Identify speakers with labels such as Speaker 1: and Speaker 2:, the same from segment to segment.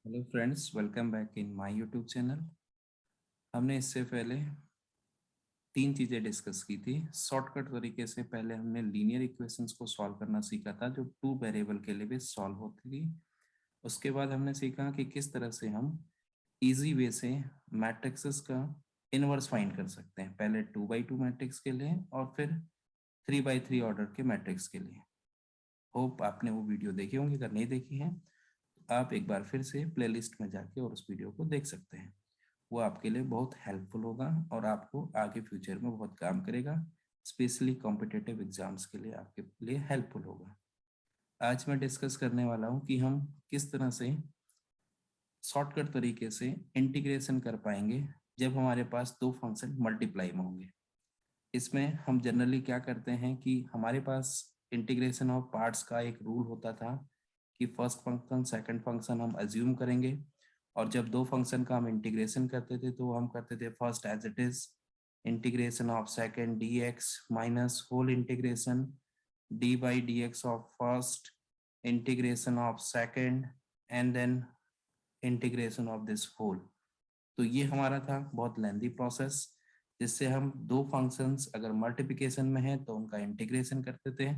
Speaker 1: Hello friends, welcome back in my YouTube channel. हमने इससे पहले तीन चीज़ें डिस्कस की थी। शॉर्टकट तरीके से पहले हमने लीनियर इक्वेशंस को सॉल्व करना सीखा था जो टू वेरिएबल के लिए भी सॉल्व होती थी। उसके बाद हमने सीखा कि किस तरह से हम इजी वे से मैट्रिक्सेस का इनवर्स फाइंड कर सकते हैं, पहले 2x2 मैट्रिक्स के लिए और फिर 3x3 ऑर्डर के मैट्रिक्स के लिए। होप आपने वो वीडियो देखी होंगी, अगर नहीं देखी है आप एक बार फिर से प्लेलिस्ट में जाके और उस वीडियो को देख सकते हैं। वो आपके लिए बहुत हेल्पफुल होगा और आपको आगे फ्यूचर में बहुत काम करेगा, स्पेशली कॉम्पिटिटिव एग्जाम्स के लिए आपके लिए हेल्पफुल होगा। आज मैं डिस्कस करने वाला हूँ कि हम किस तरह से शॉर्टकट तरीके से इंटीग्रेशन कर पाएंगे जब हमारे पास दो फंक्शन मल्टीप्लाई में होंगे। इसमें हम जनरली क्या करते हैं कि हमारे पास इंटीग्रेशन ऑफ पार्ट्स का एक रूल होता था कि फर्स्ट फंक्शन सेकंड फंक्शन हम अज्यूम करेंगे, और जब दो फंक्शन का हम इंटीग्रेशन करते थे तो हम करते थे first as it is integration of second D X minus whole integration D by D X of first integration of second and then integration of this whole. तो ये हमारा था बहुत लेंदी प्रोसेस, जिससे हम दो फंक्शंस अगर मल्टीप्लिकेशन में है तो उनका इंटीग्रेशन करते थे।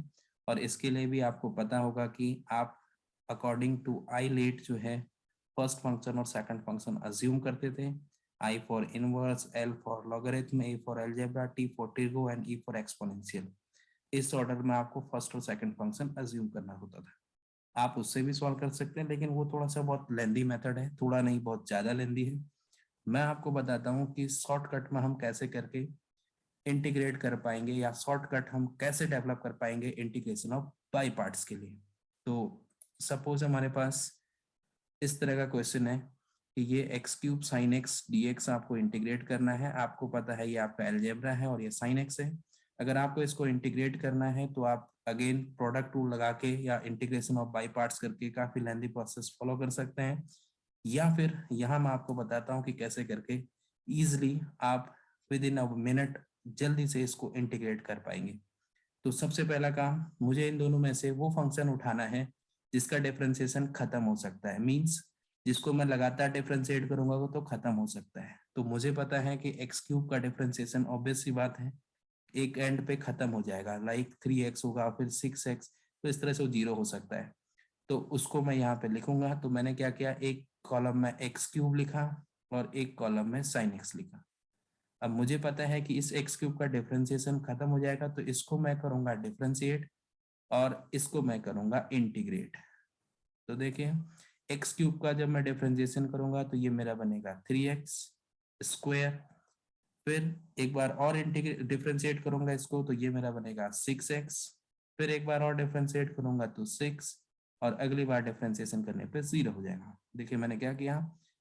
Speaker 1: और इसके लिए भी आपको पता होगा कि आप अकॉर्डिंग टू आई लेट जो है फर्स्ट फंक्शन और सेकंड फंक्शन अज्यूम करते थे। I for inverse, L for logarithm, A for algebra, T for trigo and E for exponential. इस ऑर्डर में आपको फर्स्ट और सेकंड फंक्शन अज्यूम करना होता था। आप उससे भी सॉल्व कर सकते हैं, लेकिन वो थोड़ा सा बहुत लेंदी मेथड है, थोड़ा नहीं बहुत ज़्यादा लेंदी है। मैं आपको बताता हूँ कि शॉर्टकट में हम कैसे करके इंटीग्रेट कर पाएंगे या शॉर्टकट हम कैसे डेवलप कर पाएंगे इंटीग्रेशन ऑफ बाई पार्ट्स के लिए। तो सपोज हमारे पास इस तरह का क्वेश्चन है कि ये x cube sine x D x आपको इंटीग्रेट करना है। आपको पता है ये आपका एलजेब्रा है और ये साइन एक्स है। अगर आपको इसको इंटीग्रेट करना है तो आप अगेन प्रोडक्ट रूल लगा के या इंटीग्रेशन ऑफ बाई पार्ट्स करके काफ़ी लेंदी प्रोसेस फॉलो कर सकते हैं, या फिर यहाँ मैं आपको बताता हूँ कि कैसे करके ईजिली आप विद इन अ मिनट जल्दी से इसको इंटीग्रेट कर पाएंगे। तो सबसे पहला काम, मुझे इन दोनों में से वो फंक्शन उठाना है जिसका डिफरेंशिएशन खत्म हो सकता है, मींस जिसको मैं लगातार डिफरेंशिएट करूंगा वो तो खत्म हो सकता है। तो मुझे पता है कि एक्स क्यूब का डिफरेंशिएशन ऑब्वियस सी बात है एक एंड पे खत्म हो जाएगा, लाइक 3x होगा फिर 6x, तो इस तरह से वो जीरो हो सकता है। तो उसको मैं यहाँ पे लिखूंगा। तो मैंने क्या किया, एक कॉलम में एक्स क्यूब लिखा और एक कॉलम में साइन एक्स लिखा। अब मुझे पता है कि इस एक्स क्यूब का डिफरेंशिएशन खत्म हो जाएगा, तो इसको मैं करूंगा डिफरेंशिएट और इसको मैं करूंगा इंटीग्रेट। तो देखिए एक्स क्यूब का जब मैं डिफरेंशिएशन करूंगा तो ये मेरा बनेगा 3x स्क्वायर। फिर एक बार और इंटीग्रेट डिफरेंशिएट करूंगा इसको तो ये मेरा बनेगा 6x। फिर एक बार और डिफरेंशिएट करूंगा तो 6, और अगली बार डिफरेंशिएशन करने पे 0 हो जाएगा। देखिए मैंने क्या किया,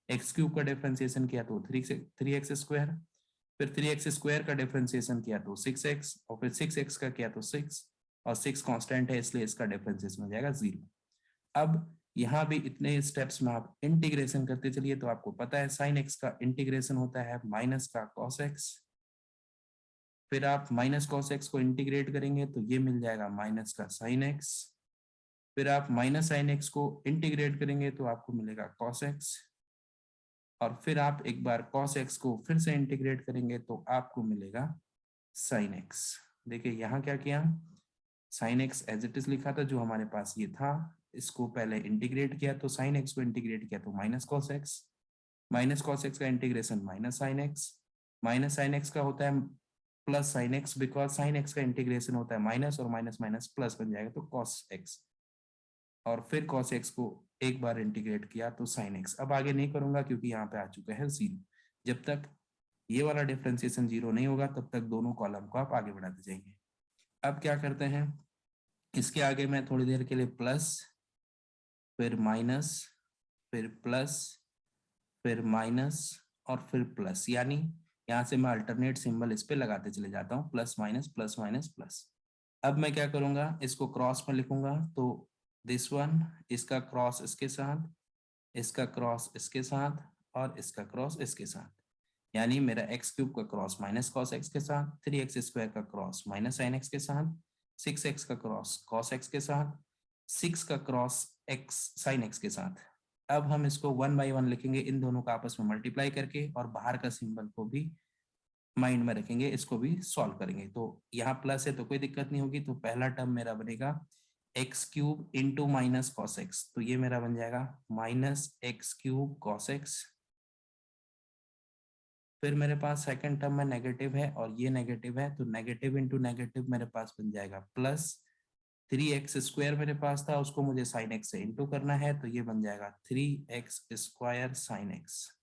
Speaker 1: एक्स क्यूब का डिफरेंशिएशन किया तो 3x स्क्वायर, फिर 3x स्क्वायर का डिफरेंशिएशन किया तो 6x, और फिर 6x का किया तो 6, और 6 कांस्टेंट है इसलिए इसका डिफरेंशिएशन हो जाएगा 0। अब यहाँ भी इतने स्टेप्स में आप इंटीग्रेशन करते चलिए। तो आपको पता है साइन एक्स का इंटीग्रेशन होता है माइनस का कॉस एक्स। फिर आप माइनस कॉस एक्स को इंटीग्रेट करेंगे तो ये मिल जाएगा माइनस का साइन एक्स। फिर आप माइनस साइन एक्स को इंटीग्रेट करेंगे तो आपको मिलेगा कॉस एक्स। और फिर आप एक बार कॉस एक्स को फिर से इंटीग्रेट करेंगे तो आपको मिलेगा साइन एक्स। देखिए यहाँ क्या किया, sine X as it is लिखा था जो हमारे पास ये था, इसको पहले इंटीग्रेट किया तो साइन एक्स को इंटीग्रेट किया तो minus cos x, minus cos x का integration minus sine x, minus sine x का होता है plus sine x, because sine x का इंटीग्रेशन होता है माइनस और माइनस माइनस प्लस बन जाएगा तो कॉस एक्स, और फिर कॉस एक्स को एक बार इंटीग्रेट किया तो साइन एक्स। अब आगे नहीं करूंगा क्योंकि यहाँ पे आ चुका है 0। जब तक ये वाला डिफरेंशिएशन 0 नहीं होगा तब तक दोनों कॉलम को आप आगे बढ़ाते जाएंगे। अब क्या करते हैं, इसके आगे मैं थोड़ी देर के लिए प्लस, फिर माइनस, फिर प्लस, फिर माइनस, और फिर प्लस, यानी यहाँ से मैं अल्टरनेट सिंबल इस पे लगाते चले जाता हूँ, plus minus plus minus plus. अब मैं क्या करूंगा, इसको क्रॉस में लिखूंगा तो दिस वन, इसका क्रॉस इसके साथ, इसका क्रॉस इसके साथ, और इसका क्रॉस इसके साथ। यानी मेरा एक्स क्यूब का क्रॉस माइनस कॉस एक्स के साथ, 3x स्क्वायर का क्रॉस माइनस साइन एक्स के साथ, 6x का क्रॉस कॉस एक्स के साथ, 6 का क्रॉस एक्स साइन एक्स के साथ। अब हम इसको 1 बाई 1 लिखेंगे, इन दोनों का आपस में मल्टीप्लाई करके, और बाहर का सिंबल को भी माइंड में रखेंगे, इसको भी सॉल्व करेंगे। तो यहाँ प्लस है तो कोई दिक्कत नहीं होगी। तो पहला टर्म मेरा बनेगा x cube into minus cos x, तो ये मेरा बन जाएगा minus x cube cos x. फिर मेरे पास सेकंड टर्म में नेगेटिव है और ये नेगेटिव है, तो नेगेटिव इंटू नेगेटिव मेरे पास बन जाएगा प्लस 3x² मेरे पास था, उसको मुझे साइन एक्स से इंटू करना है, तो ये बन जाएगा 3x² साइन एक्स।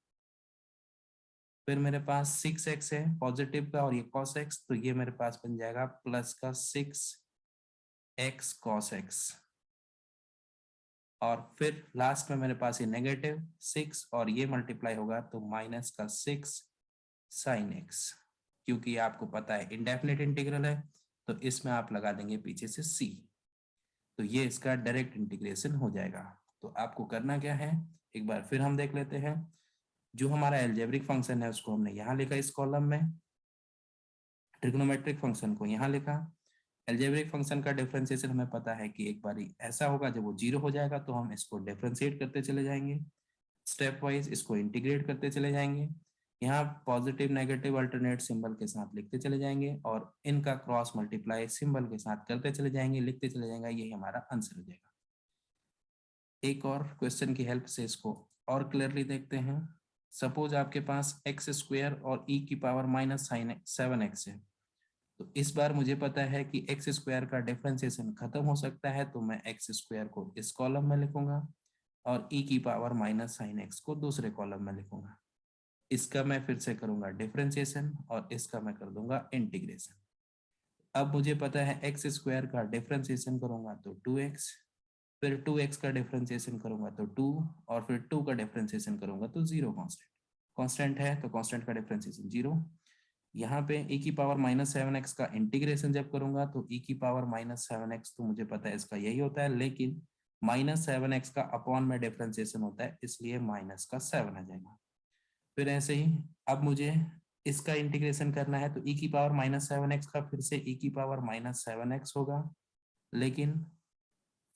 Speaker 1: फिर मेरे पास 6x है पॉजिटिव का और ये cos x, तो ये मेरे पास बन जाएगा प्लस का 6x cos x। और फिर लास्ट में मेरे पास ये नेगेटिव 6 और ये मल्टीप्लाई होगा तो माइनस का 6 साइन x। क्योंकि आपको पता है इंडेफिनिट इंटीग्रल है, तो इसमें आप लगा देंगे पीछे से c, तो ये इसका डायरेक्ट इंटीग्रेशन हो जाएगा। तो आपको करना क्या है, एक बार फिर हम देख लेते हैं। जो हमारा एल्जेब्रिक फंक्शन है उसको हमने यहाँ लिखा इस कॉलम में, ट्रिग्नोमेट्रिक फंक्शन को यहाँ लिखा। एल्जेब्रिक फंक्शन का डिफरेंशिएशन हमें पता है कि एक बारी ऐसा होगा जब वो 0 हो जाएगा तो हम इसको डिफरेंशिएट करते चले जाएंगे, स्टेप वाइज इसको इंटीग्रेट करते चले जाएंगे। यहाँ पॉजिटिव नेगेटिव अल्टरनेट सिंबल के साथ लिखते चले जाएंगे और इनका क्रॉस मल्टीप्लाई सिंबल के साथ करते चले जाएंगे, लिखते चले जाएंगे, यही हमारा आंसर हो जाएगा। एक और क्वेश्चन की हेल्प से इसको और क्लियरली देखते हैं। सपोज आपके पास x² और e की पावर माइनस साइन 7x है, तो इस बार मुझे पता है कि x² का डिफरेंशिएशन खत्म हो सकता है, तो मैं x² को इस कॉलम में लिखूंगा और e की पावर माइनस साइन x को दूसरे कॉलम में लिखूंगा। इसका मैं फिर से करूंगा डिफरेंशिएशन और इसका मैं कर दूंगा इंटीग्रेशन। अब मुझे पता है x² का डिफरेंशिएशन करूंगा तो 2x, फिर 2x का डिफरेंशिएशन करूंगा तो 2, और फिर 2 का डिफरेंशिएशन करूंगा तो 0 कांस्टेंट। कांस्टेंट है तो कांस्टेंट का डिफरेंशिएशन 0। यहाँ पे e की पावर माइनस 7x का इंटीग्रेशन जब करूंगा तो e की पावर माइनस 7x, तो मुझे पता है इसका यही होता है, लेकिन माइनस 7x का अपॉन में डिफरेंशिएशन होता है, इसलिए माइनस का 7 आ जाएगा। फिर ऐसे ही अब मुझे इसका इंटीग्रेशन करना है, तो e की पावर माइनस 7x का फिर से e की पावर माइनस 7x होगा, लेकिन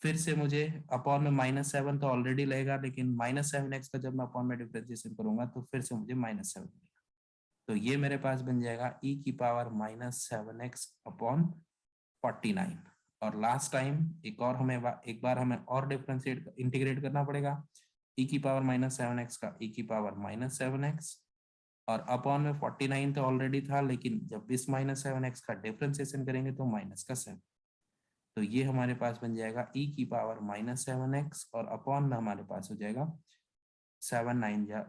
Speaker 1: फिर से मुझे अपॉन में -7 तो ऑलरेडी लगेगा, लेकिन -7x का जब मैं अपॉन में डिफरेंशिएशन करूंगा तो फिर से मुझे -7 मिलेगा। तो ये मेरे पास बन जाएगा e की पावर -7x अपॉन 49। और लास्ट टाइम एक बार हमें और डिफरेंशिएट इंटीग्रेट करना पड़ेगा, e की पावर -7x का e की पावर -7x, और अपॉन में 49 तो ऑलरेडी था, लेकिन जब इस -7x का डिफरेंशिएशन करेंगे तो माइनस का 7, तो ये हमारे पास बन जाएगा e की पावर -7x और अपॉन में हमारे पास हो जाएगा 7 9 जा,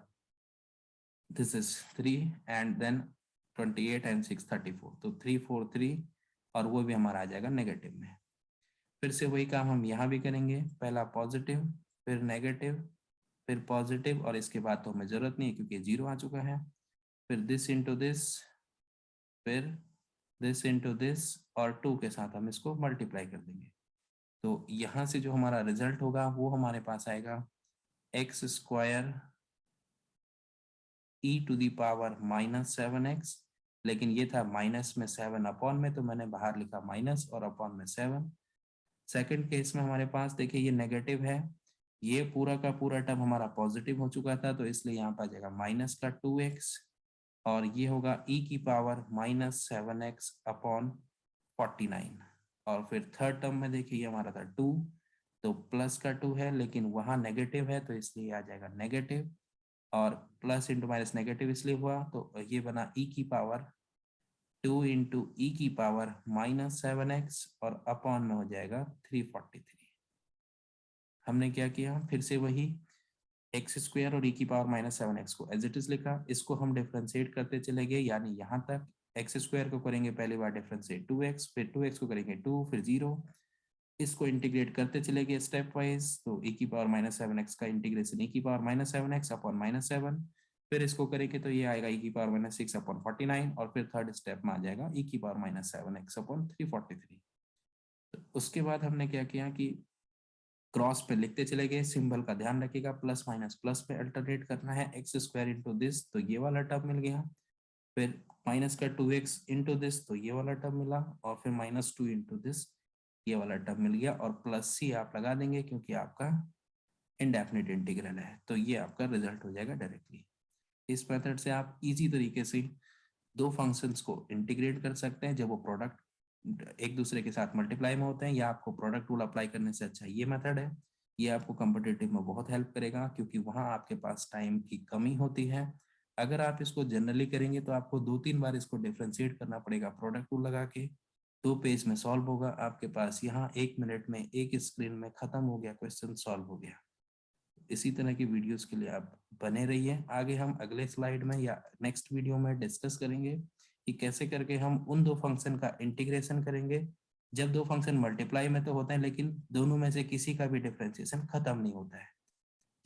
Speaker 1: this is 3 and then 28 and 6 34, तो 343, और वो भी हमारा आ जाएगा नेगेटिव में। फिर से वही काम हम यहाँ भी करेंगे, पहला पॉजिटिव फिर नेगेटिव फिर पॉजिटिव, और इसके बाद तो हमें जरूरत नहीं है क्योंकि 0 आ चुका है। फिर दिस इंटू दिस, फिर दिस इंटू दिस, और 2 के साथ हम इसको मल्टीप्लाई कर देंगे। तो यहाँ से जो हमारा रिजल्ट होगा वो हमारे पास आएगा x² e⁻⁻7x, लेकिन ये था माइनस में 7 अपॉन में, तो मैंने बाहर लिखा माइनस और अपॉन में 7। सेकंड केस में हमारे पास देखिए ये नेगेटिव है, ये पूरा का पूरा टर्म हमारा पॉजिटिव हो चुका था, तो इसलिए यहाँ पर आ जाएगा माइनस का 2x, और ये होगा e⁻⁻7x अपॉन 49। और फिर थर्ड टर्म में देखिए ये हमारा था 2, तो प्लस का 2 है, लेकिन वहाँ नेगेटिव है तो इसलिए आ जाएगा नेगेटिव, और प्लस इंटू माइनस नेगेटिव इसलिए हुआ, तो ये बना e की पावर 2 इंटू ई की पावर -7x, और अपॉन में हो जाएगा 343। हमने क्या किया, फिर से वही x² और e की पावर -7x को एज इट इज लिखा, इसको हम डिफरेंशिएट करते चले गए, यानी यहाँ तक x² को करेंगे पहली बार डिफरेंशिएट 2x, फिर 2x को करेंगे 2, फिर 0, इसको इंटीग्रेट करते चले गए स्टेप वाइज, तो e की पावर -7x का इंटीग्रेशन e की पावर -7x अपॉन -7, फिर इसको करेंगे तो ये आएगा e की पावर -6 अपॉन 49, और फिर थर्ड स्टेप में आ जाएगा e की पावर -7x अपॉन 343। तो उसके बाद हमने क्या किया कि क्रॉस पे लिखते चले गए, सिंबल का ध्यान रखिएगा, प्लस माइनस प्लस पे अल्टरनेट करना है, x² इंटू दिस, तो ये वाला टर्म मिल गया, फिर माइनस का 2x इंटू दिस, तो ये वाला टर्म मिला, और फिर -2 इंटू दिस, ये वाला टर्म मिल गया, और प्लस c आप लगा देंगे क्योंकि आपका इनडेफिनिट इंटीग्रल है, तो ये आपका रिजल्ट हो जाएगा डायरेक्टली। इस मेथड से आप इजी तरीके से दो फंक्शंस को इंटीग्रेट कर सकते हैं जब वो प्रोडक्ट एक दूसरे के साथ मल्टीप्लाई में होते हैं, या आपको प्रोडक्ट रूल अप्लाई करने से अच्छा ये मेथड है। ये आपको कॉम्पिटिटिव में बहुत हेल्प करेगा, क्योंकि वहाँ आपके पास टाइम की कमी होती है। अगर आप इसको जनरली करेंगे तो आपको 2-3 बार इसको डिफ्रेंशिएट करना पड़ेगा प्रोडक्ट रूल लगा के। 2 पेज में सॉल्व होगा आपके पास, यहाँ 1 मिनट में एक स्क्रीन में खत्म हो गया, क्वेश्चन सॉल्व हो गया। इसी तरह की वीडियोस के लिए आप बने रहिए। आगे हम अगले स्लाइड में या नेक्स्ट वीडियो में डिस्कस करेंगे कि कैसे करके हम उन दो फंक्शन का इंटीग्रेशन करेंगे जब दो फंक्शन मल्टीप्लाई में तो होते हैं लेकिन दोनों में से किसी का भी डिफरेंशिएशन खत्म नहीं होता है,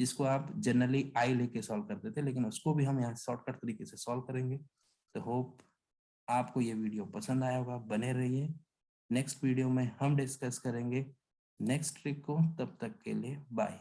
Speaker 1: जिसको आप जनरली आई लेके सॉल्व करते थे, लेकिन उसको भी हम यहाँ शॉर्टकट तरीके से सॉल्व करेंगे। तो होप आपको ये वीडियो पसंद आया होगा, बने रहिए। नेक्स्ट वीडियो में हम डिस्कस करेंगे नेक्स्ट ट्रिक को। तब तक के लिए बाय।